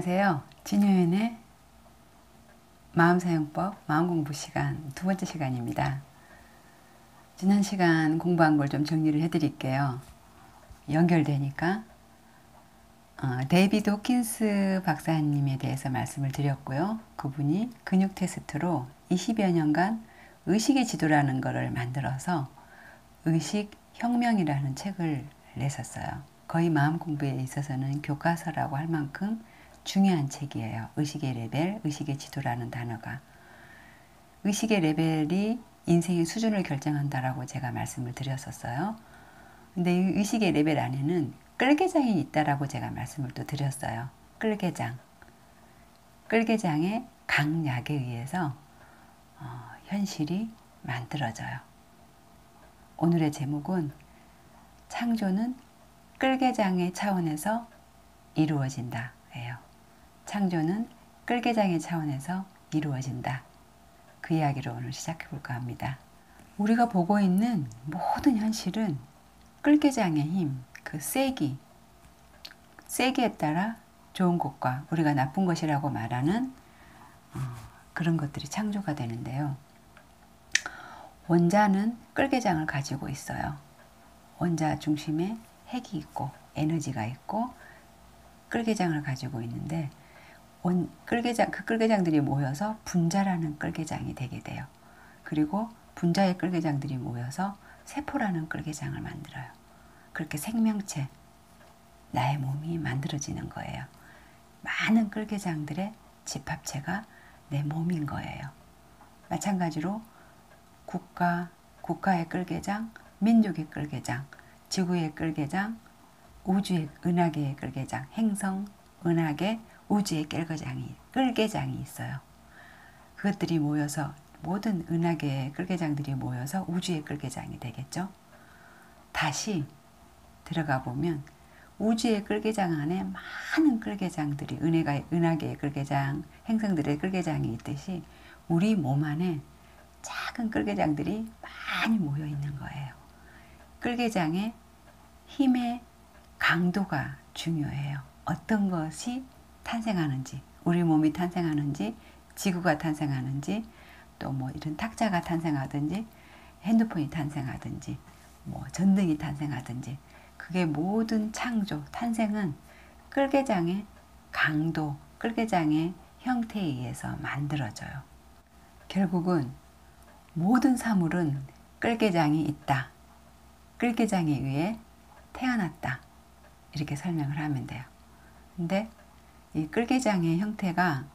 안녕하세요. 진효연의 마음사용법 마음공부 시간 두 번째 시간입니다. 지난 시간 공부한 걸 좀 정리를 해드릴게요. 연결되니까 데이비드 호킨스 박사님에 대해서 말씀을 드렸고요. 그분이 근육 테스트로 20여 년간 의식의 지도라는 것을 만들어서 의식혁명이라는 책을 냈었어요. 거의 마음 공부에 있어서는 교과서라고 할 만큼 중요한 책이에요. 의식의 레벨, 의식의 지도라는 단어가. 의식의 레벨이 인생의 수준을 결정한다라고 제가 말씀을 드렸었어요. 근데 이 의식의 레벨 안에는 끌개장이 있다라고 제가 말씀을 또 드렸어요. 끌개장. 끌개장의 강약에 의해서 현실이 만들어져요. 오늘의 제목은 창조는 끌개장의 차원에서 이루어진다 예요. 창조는 끌개장의 차원에서 이루어진다. 그 이야기를 오늘 시작해 볼까 합니다. 우리가 보고 있는 모든 현실은 끌개장의 힘, 그 세기에 따라 좋은 것과 우리가 나쁜 것이라고 말하는 그런 것들이 창조가 되는데요. 원자는 끌개장을 가지고 있어요. 원자 중심에 핵이 있고 에너지가 있고 끌개장을 가지고 있는데 그 끌개장들이 모여서 분자라는 끌개장이 되게 돼요. 그리고 분자의 끌개장들이 모여서 세포라는 끌개장을 만들어요. 그렇게 생명체, 나의 몸이 만들어지는 거예요. 많은 끌개장들의 집합체가 내 몸인 거예요. 마찬가지로 국가의 끌개장, 민족의 끌개장, 지구의 끌개장, 우주의 은하계의 끌개장, 행성, 은하계, 우주의 끌개장이 있어요. 그것들이 모여서 모든 은하계의 끌개장들이 모여서 우주의 끌개장이 되겠죠. 다시 들어가 보면 우주의 끌개장 안에 많은 끌개장들이 은하계의 끌개장, 행성들의 끌개장이 있듯이 우리 몸 안에 작은 끌개장들이 많이 모여 있는 거예요. 끌개장의 힘의 강도가 중요해요. 어떤 것이 탄생하는지, 우리 몸이 탄생하는지, 지구가 탄생하는지, 또 뭐 이런 탁자가 탄생하든지, 핸드폰이 탄생하든지, 뭐 전등이 탄생하든지, 그게 모든 창조, 탄생은 끌개장의 강도, 끌개장의 형태에 의해서 만들어져요. 결국은 모든 사물은 끌개장이 있다. 끌개장에 의해 태어났다. 이렇게 설명을 하면 돼요. 근데 이 끌개장의 형태가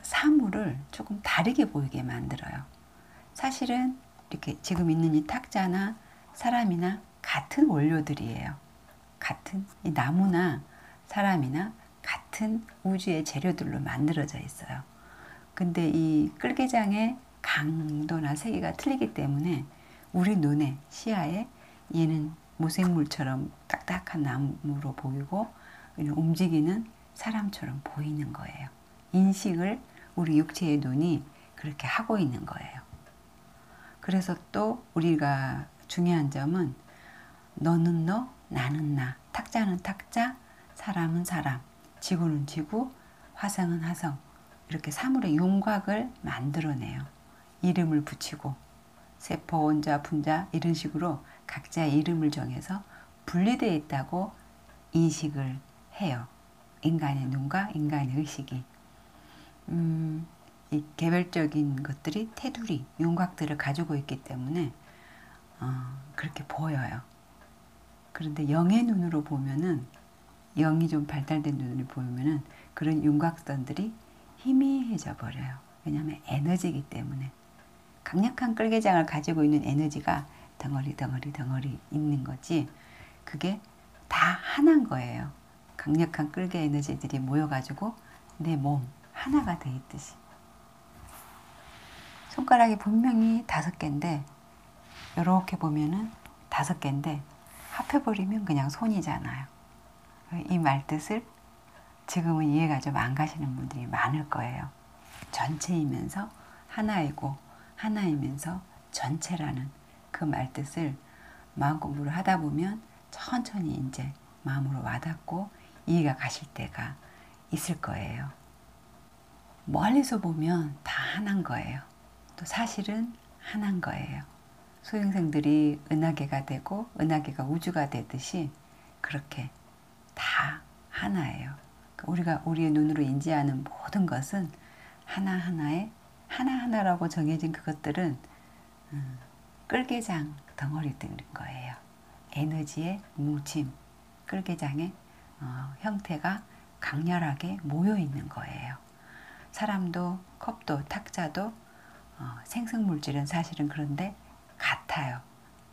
사물을 조금 다르게 보이게 만들어요. 사실은 이렇게 지금 있는 이 탁자나 사람이나 같은 원료들이에요. 같은 이 나무나 사람이나 같은 우주의 재료들로 만들어져 있어요. 근데 이 끌개장의 강도나 세기가 틀리기 때문에 우리 눈에, 시야에 얘는 무생물처럼 딱딱한 나무로 보이고 움직이는 사람처럼 보이는 거예요. 인식을 우리 육체의 눈이 그렇게 하고 있는 거예요. 그래서 또 우리가 중요한 점은 너는 너, 나는 나, 탁자는 탁자, 사람은 사람, 지구는 지구, 화성은 화성 이렇게 사물의 윤곽을 만들어내요. 이름을 붙이고 세포, 원자, 분자 이런 식으로 각자의 이름을 정해서 분리되어 있다고 인식을 해요. 인간의 눈과 인간의 의식이. 이 개별적인 것들이 테두리, 윤곽들을 가지고 있기 때문에 그렇게 보여요. 그런데 영의 눈으로 보면은, 영이 좀 발달된 눈으로 보면은 그런 윤곽선들이 희미해져 버려요. 왜냐하면 에너지이기 때문에. 강력한 끌개장을 가지고 있는 에너지가 덩어리 있는 거지 그게 다 하나인 거예요. 강력한 끌개 에너지들이 모여가지고 내 몸 하나가 돼 있듯이. 손가락이 분명히 5개인데 이렇게 보면은 5개인데 합해버리면 그냥 손이잖아요. 이 말뜻을 지금은 이해가 좀 안 가시는 분들이 많을 거예요. 전체이면서 하나이고 하나이면서 전체라는 그 말뜻을 마음 공부를 하다 보면 천천히 이제 마음으로 와닿고 이해가 가실 때가 있을 거예요. 멀리서 보면 다 하나인 거예요. 또 사실은 하나인 거예요. 소행성들이 은하계가 되고 은하계가 우주가 되듯이 그렇게 다 하나예요. 우리가 우리의 눈으로 인지하는 모든 것은 하나하나에 하나하나라고 정해진 그것들은 끌개장 덩어리들인 거예요. 에너지의 뭉침, 끌개장의 형태가 강렬하게 모여 있는 거예요. 사람도 컵도 탁자도 생성물질은 사실은 그런데 같아요.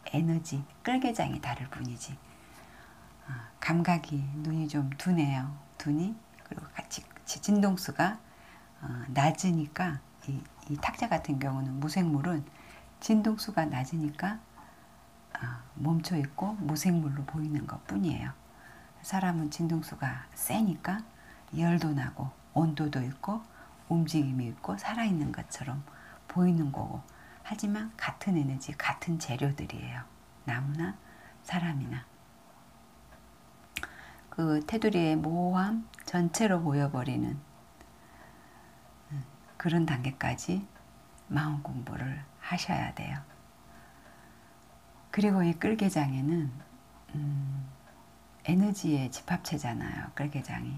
에너지, 끌개장이 다를 뿐이지. 감각이 눈이 좀 둔해요. 둔이 그리고 같이 진동수가 낮으니까 이 탁자 같은 경우는 무생물은 진동수가 낮으니까 멈춰 있고 무생물로 보이는 것 뿐이에요. 사람은 진동수가 세니까 열도 나고 온도도 있고 움직임이 있고 살아있는 것처럼 보이는 거고, 하지만 같은 에너지, 같은 재료들이에요. 나무나 사람이나. 그 테두리의 모호함 전체로 보여버리는 그런 단계까지 마음 공부를 하셔야 돼요. 그리고 이 끌개장에는 에너지의 집합체잖아요. 끌개장이.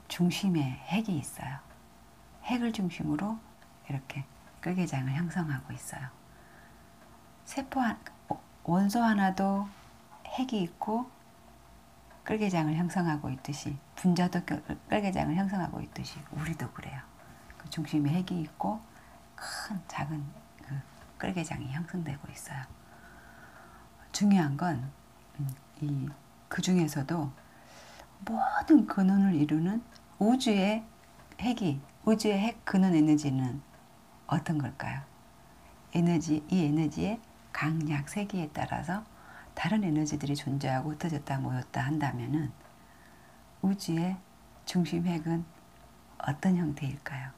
중심에 핵이 있어요. 핵을 중심으로 이렇게 끌개장을 형성하고 있어요. 원소 하나도 핵이 있고 끌개장을 형성하고 있듯이, 분자도 끌개장을 형성하고 있듯이 우리도 그래요. 그 중심에 핵이 있고 큰 작은 그 끌개장이 형성되고 있어요. 중요한 건 그 중에서도 모든 근원을 이루는 우주의 핵 근원 에너지는 어떤 걸까요? 이 에너지의 강약 세기에 따라서 다른 에너지들이 존재하고 흩어졌다 모였다 한다면은 우주의 중심 핵은 어떤 형태일까요?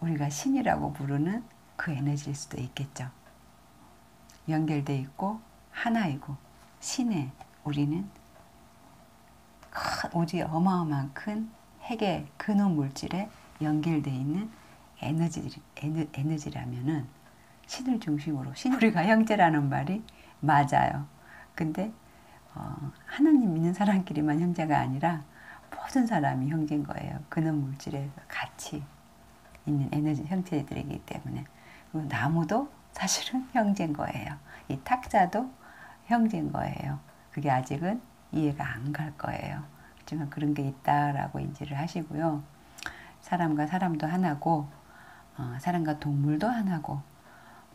우리가 신이라고 부르는 그 에너지일 수도 있겠죠. 연결돼 있고 하나이고 신에 우리는 우주의 어마어마한 큰 핵의 근원 물질에 연결돼 있는 에너지라면은 신을 중심으로, 우리가 형제라는 말이 맞아요. 근데 하나님 믿는 사람끼리만 형제가 아니라 모든 사람이 형제인 거예요. 근원 물질에 같이 있는 에너지 형체들이기 때문에. 그리고 나무도 사실은 형제인 거예요. 이 탁자도 형제인 거예요. 그게 아직은 이해가 안 갈 거예요. 하지만 그런 게 있다라고 인지를 하시고요. 사람과 사람도 하나고, 사람과 동물도 하나고,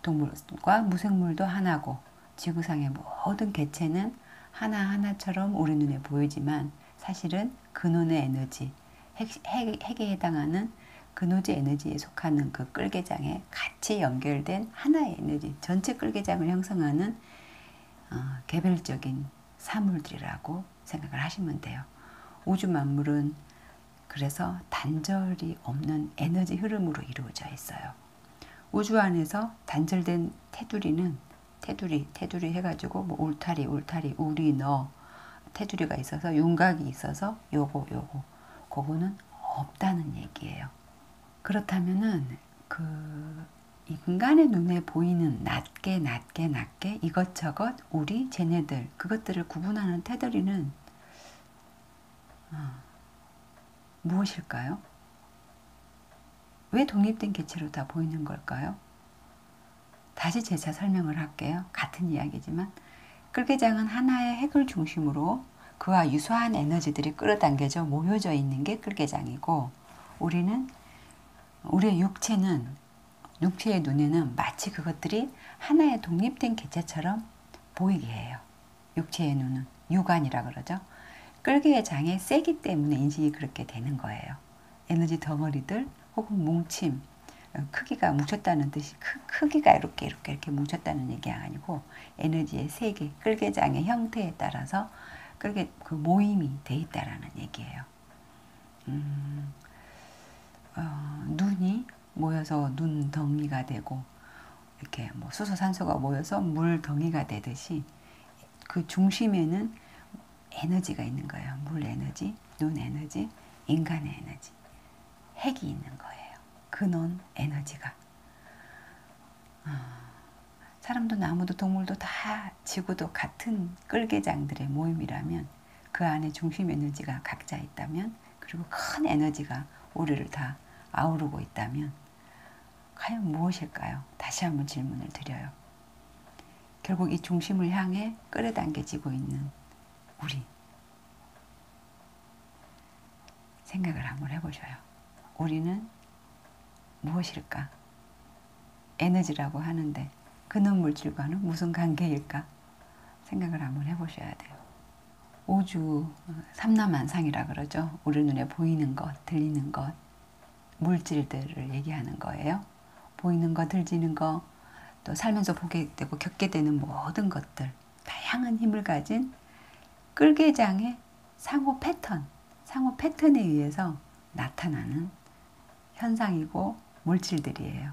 동물과 무생물도 하나고, 지구상의 모든 개체는 하나하나처럼 우리 눈에 보이지만 사실은 근원의 에너지, 핵에 해당하는 근호지 에너지에 속하는 그 끌개장에 같이 연결된 하나의 에너지, 전체 끌개장을 형성하는 개별적인 사물들이라고 생각을 하시면 돼요. 우주 만물은 그래서 단절이 없는 에너지 흐름으로 이루어져 있어요. 우주 안에서 단절된 테두리는 테두리 해가지고 뭐 울타리, 우리, 너, 테두리가 있어서 윤곽이 있어서 요거 그거는 없다는 얘기예요. 그렇다면은 그 인간의 눈에 보이는 낮게 이것저것 우리 쟤네들 그것들을 구분하는 테두리는 무엇일까요? 왜 독립된 개체로 다 보이는 걸까요? 다시 재차 설명을 할게요. 같은 이야기지만 끌개장은 하나의 핵을 중심으로 그와 유사한 에너지들이 끌어당겨져 모여져 있는 게 끌개장이고, 우리의 육체의 눈에는 마치 그것들이 하나의 독립된 개체처럼 보이게 해요. 육체의 눈은 육안이라 그러죠. 끌개장의 세기 때문에 인식이 그렇게 되는 거예요. 에너지 덩어리들 혹은 뭉침, 크기가 뭉쳤다는 뜻이 크기가 이렇게 뭉쳤다는 얘기가 아니고 에너지의 세기, 끌개장의 형태에 따라서 그 모임이 돼 있다라는 얘기예요. 눈이 모여서 눈덩이가 되고 이렇게 뭐 수소 산소가 모여서 물덩이가 되듯이 그 중심에는 에너지가 있는 거예요. 물 에너지, 눈 에너지, 인간의 에너지, 핵이 있는 거예요. 근원 에너지가. 사람도 나무도 동물도 다 지구도 같은 끌개장들의 모임이라면 그 안에 중심 에너지가 각자 있다면 그리고 큰 에너지가 우리를 다 아우르고 있다면 과연 무엇일까요? 다시 한번 질문을 드려요. 결국 이 중심을 향해 끌어당겨지고 있는 우리 생각을 한번 해보셔요. 우리는 무엇일까? 에너지라고 하는데 근원 물질과는 무슨 관계일까? 생각을 한번 해보셔야 돼요. 우주 삼라만상이라 그러죠. 우리 눈에 보이는 것, 들리는 것, 물질들을 얘기하는 거예요. 보이는 거, 들리는 거, 또 살면서 보게 되고 겪게 되는 모든 것들, 다양한 힘을 가진 끌개장의 상호 패턴에 의해서 나타나는 현상이고 물질들이에요.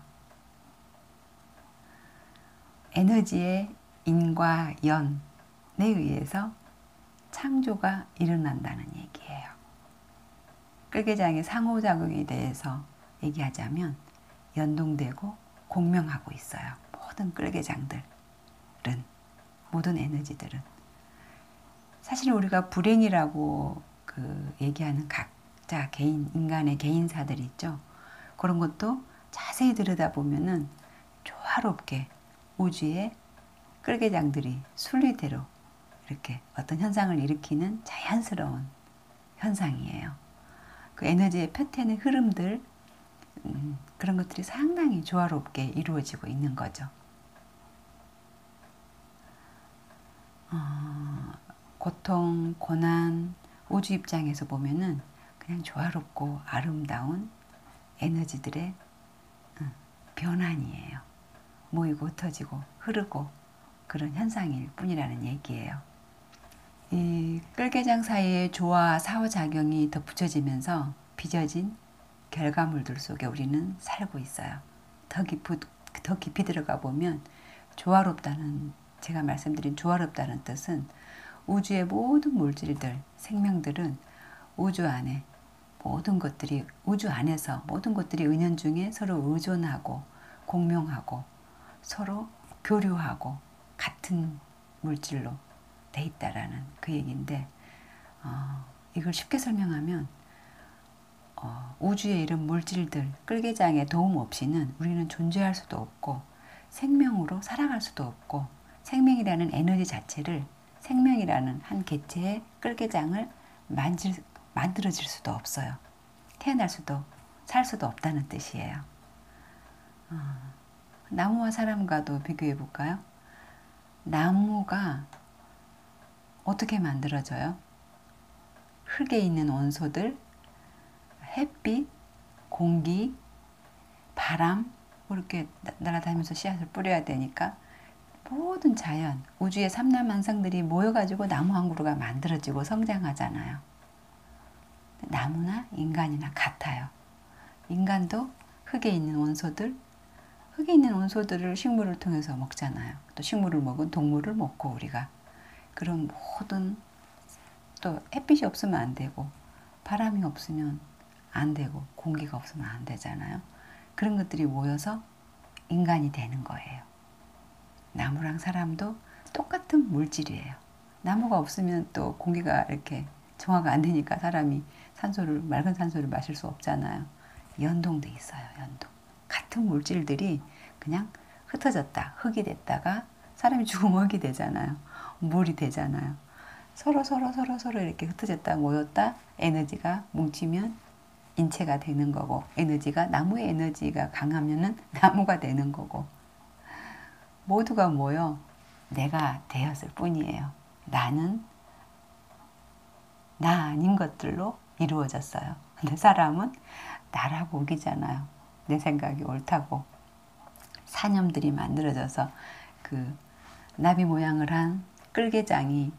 에너지의 인과 연에 의해서 창조가 일어난다는 얘기예요. 끌개장의 상호작용에 대해서 얘기하자면 연동되고 공명하고 있어요. 모든 끌개장들은, 모든 에너지들은. 사실 우리가 불행이라고 얘기하는 각자 개인, 인간의 개인사들 있죠. 그런 것도 자세히 들여다보면은 조화롭게 우주의 끌개장들이 순리대로 이렇게 어떤 현상을 일으키는 자연스러운 현상이에요. 그 에너지의 패턴의 흐름들, 그런 것들이 상당히 조화롭게 이루어지고 있는 거죠. 고통, 고난, 우주 입장에서 보면은 그냥 조화롭고 아름다운 에너지들의 변환이에요. 모이고 흩어지고 흐르고 그런 현상일 뿐이라는 얘기예요. 이 끌개장 사이의 조화 상호작용이 덧붙여지면서 빚어진 결과물들 속에 우리는 살고 있어요. 더 깊이 들어가 보면 조화롭다는, 제가 말씀드린 조화롭다는 뜻은 우주의 모든 물질들, 생명들은 우주 안에 모든 것들이, 우주 안에서 모든 것들이 은연중에 서로 의존하고 공명하고 서로 교류하고 같은 물질로 돼 있다라는 그 얘기인데, 이걸 쉽게 설명하면 우주의 이런 물질들, 끌개장의 도움 없이는 우리는 존재할 수도 없고 생명으로 살아갈 수도 없고, 생명이라는 에너지 자체를, 생명이라는 한 개체의 끌개장을 만들어질 수도 없어요. 태어날 수도 살 수도 없다는 뜻이에요. 나무와 사람과도 비교해 볼까요? 나무가 어떻게 만들어져요? 흙에 있는 원소들, 햇빛, 공기, 바람, 이렇게 날아다니면서 씨앗을 뿌려야 되니까 모든 자연, 우주의 삼라만상들이 모여가지고 나무 한 그루가 만들어지고 성장하잖아요. 나무나 인간이나 같아요. 인간도 흙에 있는 원소들을 식물을 통해서 먹잖아요. 또 식물을 먹은 동물을 먹고 우리가. 그런 모든, 또 햇빛이 없으면 안 되고 바람이 없으면 안 되고 공기가 없으면 안 되잖아요. 그런 것들이 모여서 인간이 되는 거예요. 나무랑 사람도 똑같은 물질이에요. 나무가 없으면 또 공기가 이렇게 정화가 안 되니까 사람이 맑은 산소를 마실 수 없잖아요. 연동돼 있어요. 연동. 같은 물질들이 그냥 흩어졌다, 흙이 됐다가 사람이 죽으면 흙이 되잖아요. 물이 되잖아요. 서로 이렇게 흩어졌다 모였다 에너지가 뭉치면 인체가 되는 거고, 나무의 에너지가 강하면은 나무가 되는 거고, 모두가 모여 내가 되었을 뿐이에요. 나는 나 아닌 것들로 이루어졌어요. 근데 사람은 나라고 우기잖아요. 내 생각이 옳다고. 사념들이 만들어져서 그 나비 모양을 한 끌개장이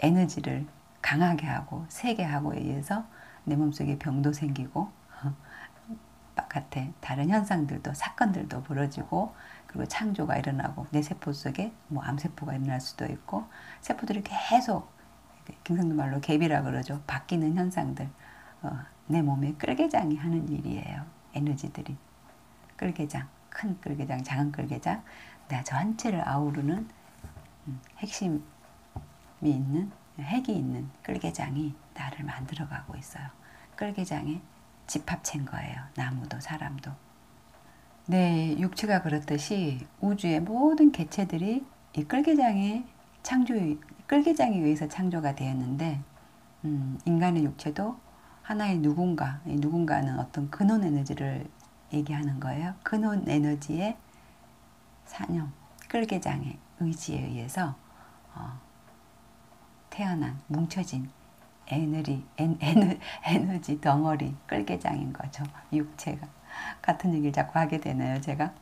에너지를 강하게 하고 세게 하고에 의해서 내 몸속에 병도 생기고 바깥에 다른 현상들도 사건들도 벌어지고 그리고 창조가 일어나고 내 세포 속에 뭐 암세포가 일어날 수도 있고 세포들이 계속 경상도 말로 갭이라 그러죠. 바뀌는 현상들 내 몸에 끌개장이 하는 일이에요. 에너지들이 끌개장, 큰 끌개장, 작은 끌개장 내 전체를 아우르는 핵심이 있는 핵이 있는 끌개장이 나를 만들어가고 있어요. 끌개장에 집합체인 거예요. 나무도 사람도. 네, 육체가 그렇듯이 우주의 모든 개체들이 이 끌개장에 의해서 창조가 되었는데 인간의 육체도 하나의 누군가, 이 누군가는 어떤 근원 에너지를 얘기하는 거예요. 근원 에너지의 사념, 끌개장의 의지에 의해서 태어난 뭉쳐진 에너지 덩어리 끌개장인 거죠. 육체가. 같은 얘기를 자꾸 하게 되네요. 제가.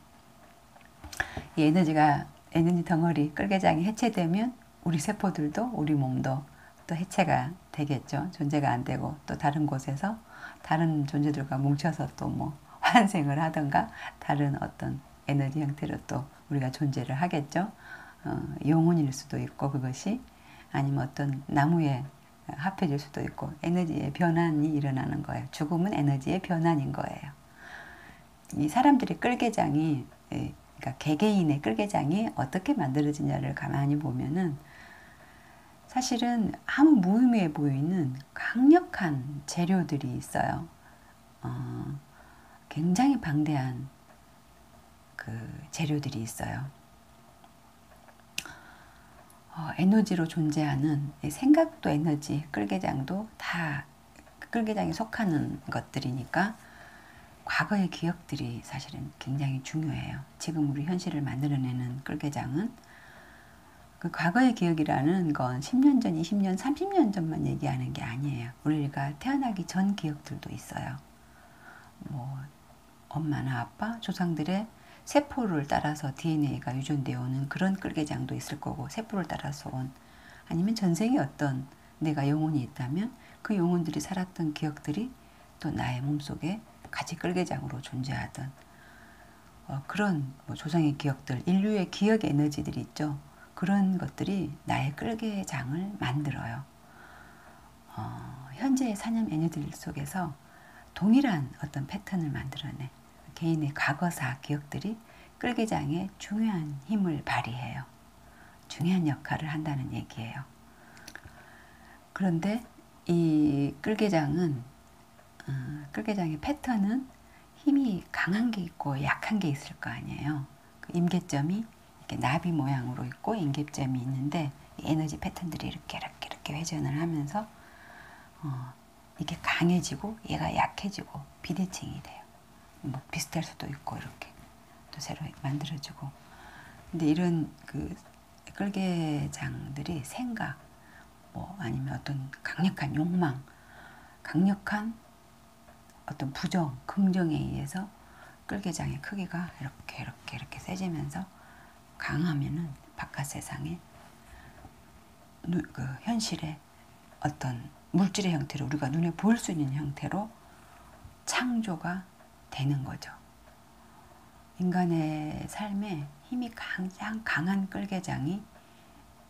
이 에너지 덩어리 끌개장이 해체되면 우리 세포들도 우리 몸도 또 해체가 되겠죠. 존재가 안 되고 또 다른 곳에서 다른 존재들과 뭉쳐서 또 뭐 환생을 하던가 다른 어떤 에너지 형태로 또 우리가 존재를 하겠죠. 영혼일 수도 있고 그것이 아니면 어떤 나무에 합해질 수도 있고 에너지의 변환이 일어나는 거예요. 죽음은 에너지의 변환인 거예요. 이 사람들의 끌개장이 그러니까 개개인의 끌개장이 어떻게 만들어지냐를 가만히 보면은 사실은 아무 무의미해 보이는 강력한 재료들이 있어요. 굉장히 방대한 그 재료들이 있어요. 에너지로 존재하는 생각도 에너지, 끌개장도 다 끌개장에 속하는 것들이니까 과거의 기억들이 사실은 굉장히 중요해요. 지금 우리 현실을 만들어내는 끌개장은 그 과거의 기억이라는 건 10년 전, 20년, 30년 전만 얘기하는 게 아니에요. 우리가 태어나기 전 기억들도 있어요. 뭐 엄마나 아빠, 조상들의 세포를 따라서 DNA가 유전되어 오는 그런 끌개장도 있을 거고 세포를 따라서 온 아니면 전생에 어떤 내가 영혼이 있다면 그 영혼들이 살았던 기억들이 또 나의 몸속에 같이 끌개장으로 존재하던 그런 뭐 조상의 기억들, 인류의 기억 에너지들이 있죠. 그런 것들이 나의 끌개장을 만들어요. 현재의 사념 에너지들 속에서 동일한 어떤 패턴을 만들어내. 개인의 과거사 기억들이 끌개장에 중요한 힘을 발휘해요. 중요한 역할을 한다는 얘기예요. 그런데 이 끌개장의 패턴은 힘이 강한 게 있고 약한 게 있을 거 아니에요. 그 임계점이 이렇게 나비 모양으로 있고 임계점이 있는데 에너지 패턴들이 이렇게 회전을 하면서 이게 강해지고 얘가 약해지고 비대칭이 돼요. 뭐 비슷할 수도 있고 이렇게 또 새로 만들어지고. 근데 이런 그 끌개장들이 생각, 뭐 아니면 어떤 강력한 욕망, 강력한 어떤 부정, 긍정에 의해서 끌개장의 크기가 이렇게 세지면서 강하면은 바깥 세상에 그 현실의 어떤 물질의 형태로 우리가 눈에 보일 수 있는 형태로 창조가 되는 거죠. 인간의 삶에 힘이 가장 강한 끌개장이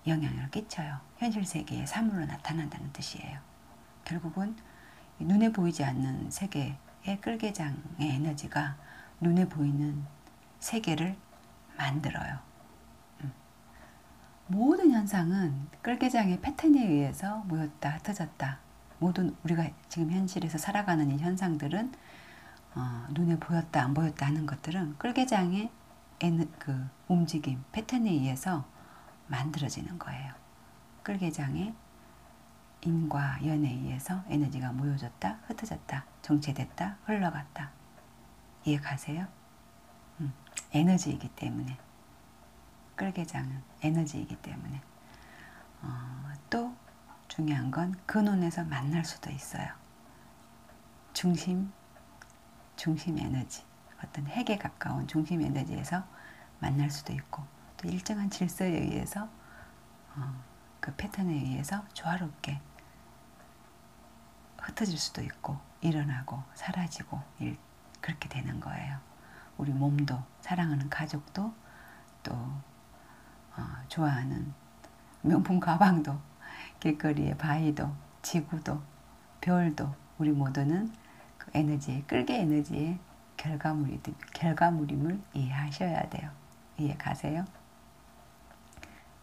영향을 끼쳐요. 현실 세계의 사물로 나타난다는 뜻이에요. 결국은 눈에 보이지 않는 세계의 끌개장의 에너지가 눈에 보이는 세계를 만들어요. 모든 현상은 끌개장의 패턴에 의해서 모였다 흩어졌다. 모든 우리가 지금 현실에서 살아가는 이 현상들은 눈에 보였다 안 보였다 하는 것들은 끌개장의 그 움직임 패턴에 의해서 만들어지는 거예요. 끌개장의 인과 연에 의해서 에너지가 모여졌다 흩어졌다 정체됐다 흘러갔다. 이해가세요? 에너지이기 때문에 끌개장은 에너지이기 때문에 또 중요한 건 근원에서 만날 수도 있어요. 중심 에너지 어떤 핵에 가까운 중심 에너지에서 만날 수도 있고 또 일정한 질서에 의해서 그 패턴에 의해서 조화롭게 흩어질 수도 있고 일어나고 사라지고 그렇게 되는 거예요. 우리 몸도, 사랑하는 가족도, 또 좋아하는 명품 가방도, 길거리의 바위도, 지구도, 별도, 우리 모두는 그 에너지의, 끌개 에너지의 결과물임을 이해하셔야 돼요. 이해 가세요?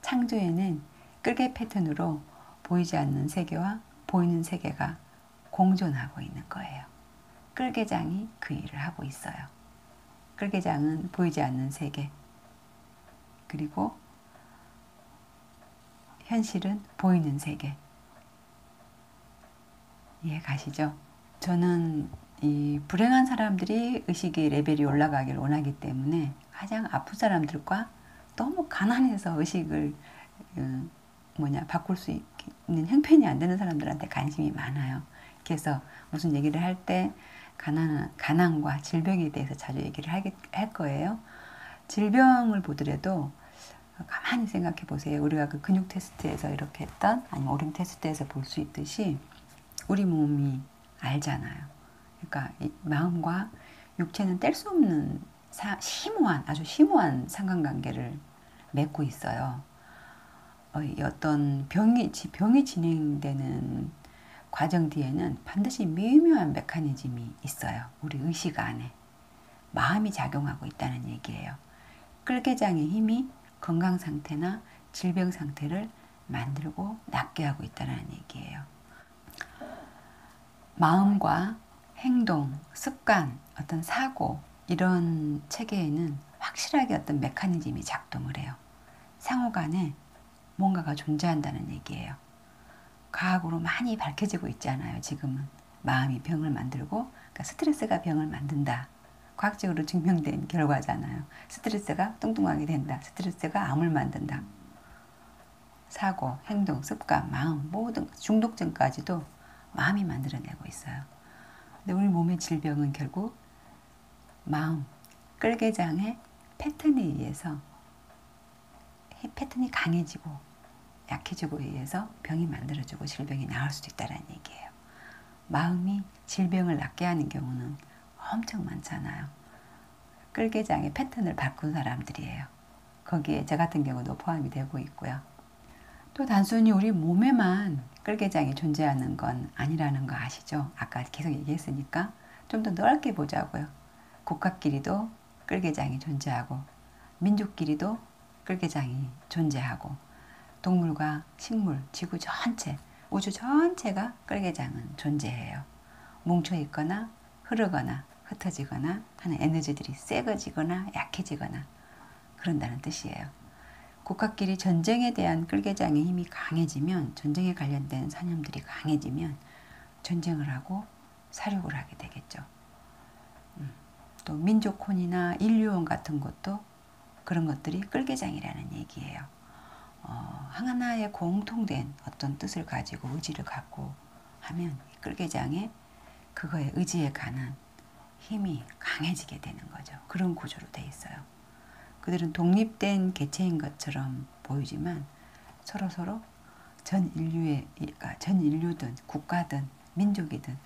창조에는 끌개 패턴으로 보이지 않는 세계와 보이는 세계가 공존하고 있는 거예요. 끌개장이 그 일을 하고 있어요. 끌개장은 보이지 않는 세계, 그리고 현실은 보이는 세계. 이해 가시죠? 저는 이 불행한 사람들이 의식의 레벨이 올라가길 원하기 때문에 가장 아픈 사람들과 너무 가난해서 의식을 바꿀 수 있는 형편이 안 되는 사람들한테 관심이 많아요. 그래서 무슨 얘기를 할 때 가난과 질병에 대해서 자주 얘기를 할 거예요. 질병을 보더라도 가만히 생각해 보세요. 우리가 그 근육 테스트에서 이렇게 했던, 아니면 오름 테스트에서 볼 수 있듯이 우리 몸이 알잖아요. 그러니까 이 마음과 육체는 뗄 수 없는 아주 심오한 상관관계를 맺고 있어요. 어떤 병이 진행되는 과정 뒤에는 반드시 미묘한 메커니즘이 있어요. 우리 의식 안에. 마음이 작용하고 있다는 얘기예요. 끌개장의 힘이 건강 상태나 질병 상태를 만들고 낫게 하고 있다는 얘기예요. 마음과 행동, 습관, 어떤 사고, 이런 체계에는 확실하게 어떤 메커니즘이 작동을 해요. 상호 간에 뭔가가 존재한다는 얘기예요. 과학으로 많이 밝혀지고 있잖아요. 지금은 마음이 병을 만들고, 그러니까 스트레스가 병을 만든다. 과학적으로 증명된 결과잖아요. 스트레스가 뚱뚱하게 된다. 스트레스가 암을 만든다. 사고, 행동, 습관, 마음, 모든 중독증까지도 마음이 만들어내고 있어요. 근데 우리 몸의 질병은 결국 마음, 끌개장의 패턴에 의해서, 패턴이 강해지고 약해지고 의해서 병이 만들어지고 질병이 나을 수도 있다는 얘기예요. 마음이 질병을 낫게 하는 경우는 엄청 많잖아요. 끌개장의 패턴을 바꾼 사람들이에요. 거기에 저 같은 경우도 포함이 되고 있고요. 또 단순히 우리 몸에만 끌개장이 존재하는 건 아니라는 거 아시죠? 아까 계속 얘기했으니까 좀 더 넓게 보자고요. 국가끼리도 끌개장이 존재하고, 민족끼리도 끌개장이 존재하고, 동물과 식물, 지구 전체, 우주 전체가 끌개장은 존재해요. 뭉쳐있거나 흐르거나 흩어지거나 하는 에너지들이 세거지거나 약해지거나 그런다는 뜻이에요. 국가끼리 전쟁에 대한 끌개장의 힘이 강해지면, 전쟁에 관련된 사념들이 강해지면 전쟁을 하고 사륙을 하게 되겠죠. 또 민족혼이나 인류혼 같은 것도 그런 것들이 끌개장이라는 얘기예요. 하나의 공통된 어떤 뜻을 가지고 의지를 갖고 하면 끌개장에 그거에 의지에 관한 힘이 강해지게 되는 거죠. 그런 구조로 돼 있어요. 그들은 독립된 개체인 것처럼 보이지만 서로 전 인류든 국가든 민족이든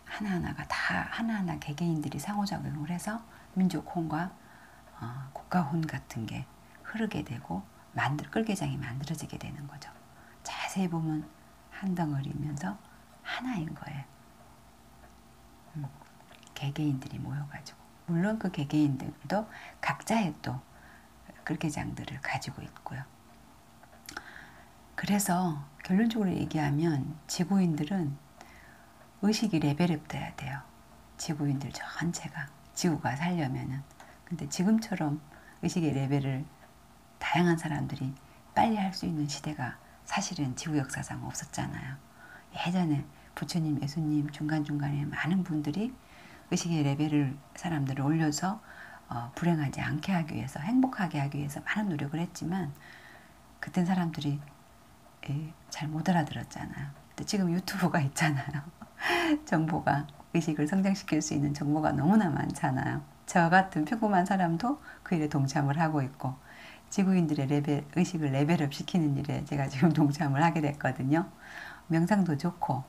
하나하나가 다 하나하나 개개인들이 상호작용을 해서 민족혼과 국가혼 같은 게 흐르게 되고 끌개장이 만들어지게 되는 거죠. 자세히 보면 한 덩어리면서 하나인 거예요. 개개인들이 모여가지고, 물론 그 개개인들도 각자의 또 끌개장들을 가지고 있고요. 그래서 결론적으로 얘기하면 지구인들은 의식이 레벨업 돼야 돼요. 지구인들 전체가, 지구가 살려면은. 근데 지금처럼 의식의 레벨을 다양한 사람들이 빨리 할 수 있는 시대가 사실은 지구 역사상 없었잖아요. 예전에 부처님, 예수님 중간중간에 많은 분들이 의식의 레벨을 사람들을 올려서 불행하지 않게 하기 위해서, 행복하게 하기 위해서 많은 노력을 했지만 그땐 사람들이 잘 못 알아들었잖아요. 근데 지금 유튜브가 있잖아요. 정보가, 의식을 성장시킬 수 있는 정보가 너무나 많잖아요. 저 같은 평범한 사람도 그 일에 동참을 하고 있고, 지구인들의 의식을 레벨업 시키는 일에 제가 지금 동참을 하게 됐거든요. 명상도 좋고,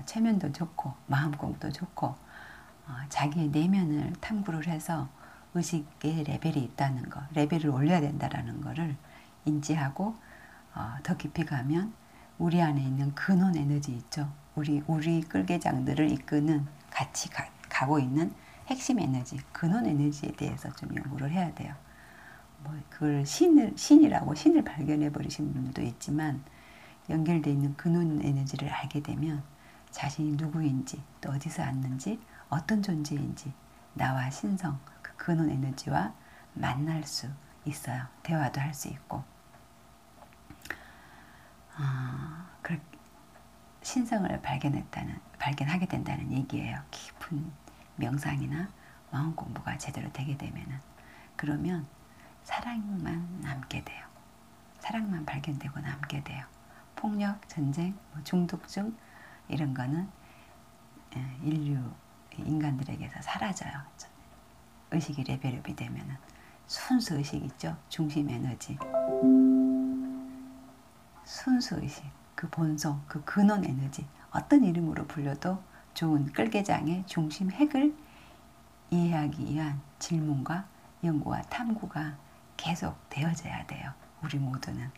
최면도 좋고, 마음공도 좋고, 자기의 내면을 탐구를 해서 의식의 레벨이 있다는 거, 레벨을 올려야 된다라는 거를 인지하고 더 깊이 가면 우리 안에 있는 근원 에너지 있죠. 우리 끌개장들을 이끄는 같이 가고 있는 핵심 에너지, 근원 에너지에 대해서 좀 연구를 해야 돼요. 뭐 그걸 신을 발견해 버리신 분도 있지만 연결되어 있는 근원 에너지를 알게 되면 자신이 누구인지 또 어디서 왔는지 어떤 존재인지 나와 신성 그 근원 에너지와 만날 수 있어요. 대화도 할 수 있고 신성을 발견하게 된다는 얘기예요. 깊은 명상이나 마음 공부가 제대로 되게 되면은 그러면 사랑만 남게 돼요. 사랑만 발견되고 남게 돼요. 폭력, 전쟁, 중독증 이런 거는 인간들에게서 사라져요. 의식이 레벨업이 되면은 순수 의식 있죠. 중심 에너지. 순수 의식, 그 본성, 그 근원 에너지 어떤 이름으로 불려도 좋은 끌개장의 중심 핵을 이해하기 위한 질문과 연구와 탐구가 계속 되어져야 돼요. 우리 모두는.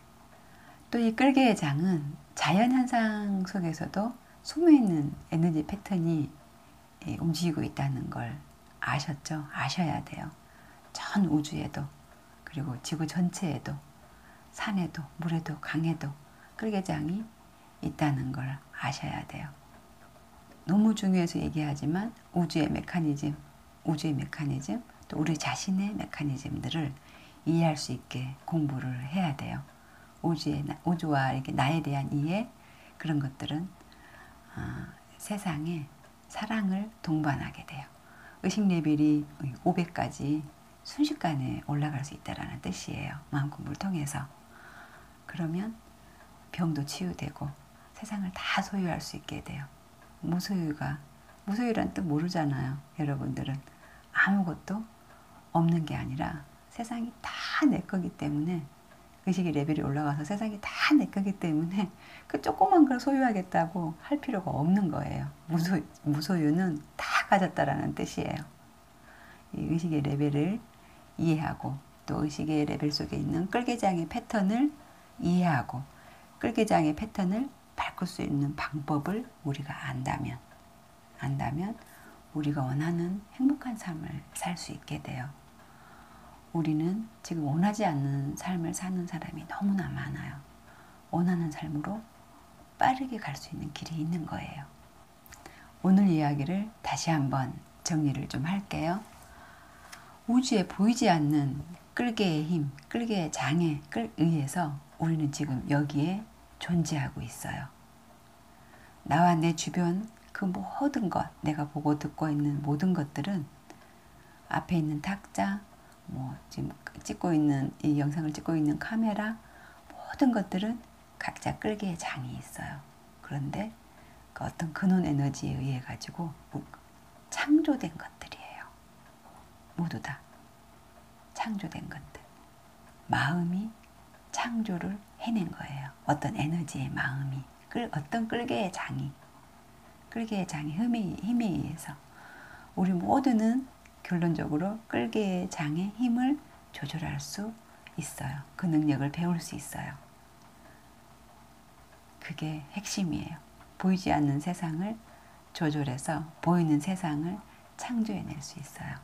또 이 끌개의 장은 자연현상 속에서도 숨어있는 에너지 패턴이 움직이고 있다는 걸 아셨죠? 아셔야 돼요. 전 우주에도 그리고 지구 전체에도 산에도 물에도 강에도 끌개장이 있다는 걸 아셔야 돼요. 너무 중요해서 얘기하지만 우주의 메커니즘 또 우리 자신의 메커니즘들을 이해할 수 있게 공부를 해야 돼요. 우주와 이렇게 나에 대한 이해 그런 것들은 세상에 사랑을 동반하게 돼요. 의식 레벨이 500까지 순식간에 올라갈 수 있다는 뜻이에요. 마음 공부를 통해서. 그러면 병도 치유되고 세상을 다 소유할 수 있게 돼요. 무소유란 뜻 모르잖아요. 여러분들은 아무것도 없는 게 아니라 세상이 다 내 거기 때문에 의식의 레벨이 올라가서 세상이 다 내 거기 때문에 그 조그만 걸 소유하겠다고 할 필요가 없는 거예요. 무소유는 다 가졌다라는 뜻이에요. 이 의식의 레벨을 이해하고 또 의식의 레벨 속에 있는 끌개장의 패턴을 이해하고 끌개장의 패턴을 바꿀 수 있는 방법을 우리가 안다면 우리가 원하는 행복한 삶을 살 수 있게 돼요. 우리는 지금 원하지 않는 삶을 사는 사람이 너무나 많아요. 원하는 삶으로 빠르게 갈 수 있는 길이 있는 거예요. 오늘 이야기를 다시 한번 정리를 좀 할게요. 우주에 보이지 않는 끌개의 힘, 끌개의 장에 의해서 우리는 지금 여기에 존재하고 있어요. 나와 내 주변 그 모든 것, 내가 보고 듣고 있는 모든 것들은 앞에 있는 탁자, 지금 이 영상을 찍고 있는 카메라, 모든 것들은 각자 끌개의 장이 있어요. 그런데 그 어떤 근원 에너지에 의해 가지고 창조된 것들이에요. 모두 다 창조된 것들. 마음이 창조를 해낸 거예요. 어떤 에너지의 마음이, 어떤 끌개의 장이 힘에 의해서 우리 모두는 결론적으로 끌개의 장의 힘을 조절할 수 있어요. 그 능력을 배울 수 있어요. 그게 핵심이에요. 보이지 않는 세상을 조절해서 보이는 세상을 창조해낼 수 있어요.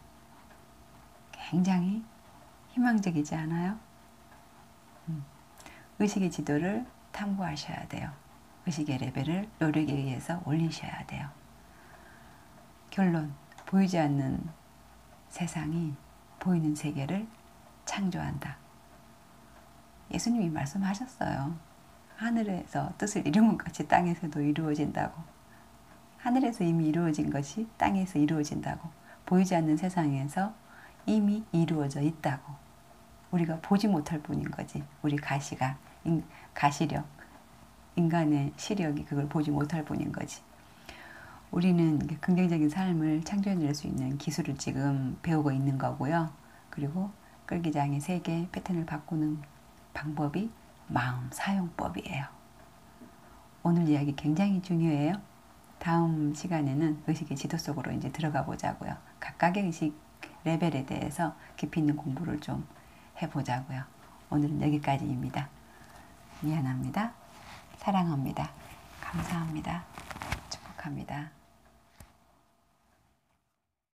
굉장히 희망적이지 않아요? 의식의 지도를 탐구하셔야 돼요. 의식의 레벨을 노력에 의해서 올리셔야 돼요. 결론, 보이지 않는 세상이 보이는 세계를 창조한다. 예수님이 말씀하셨어요. 하늘에서 뜻을 이루는 것이 땅에서도 이루어진다고. 하늘에서 이미 이루어진 것이 땅에서 이루어진다고. 보이지 않는 세상에서 이미 이루어져 있다고. 우리가 보지 못할 뿐인 거지. 우리 가시력, 인간의 시력이 그걸 보지 못할 뿐인 거지. 우리는 긍정적인 삶을 창조해낼 수 있는 기술을 지금 배우고 있는 거고요. 그리고 끌기장의 세계 패턴을 바꾸는 방법이 마음 사용법이에요. 오늘 이야기 굉장히 중요해요. 다음 시간에는 의식의 지도 속으로 이제 들어가 보자고요. 각각의 의식 레벨에 대해서 깊이 있는 공부를 좀 해보자고요. 오늘은 여기까지입니다. 미안합니다. 사랑합니다. 감사합니다. 축복합니다.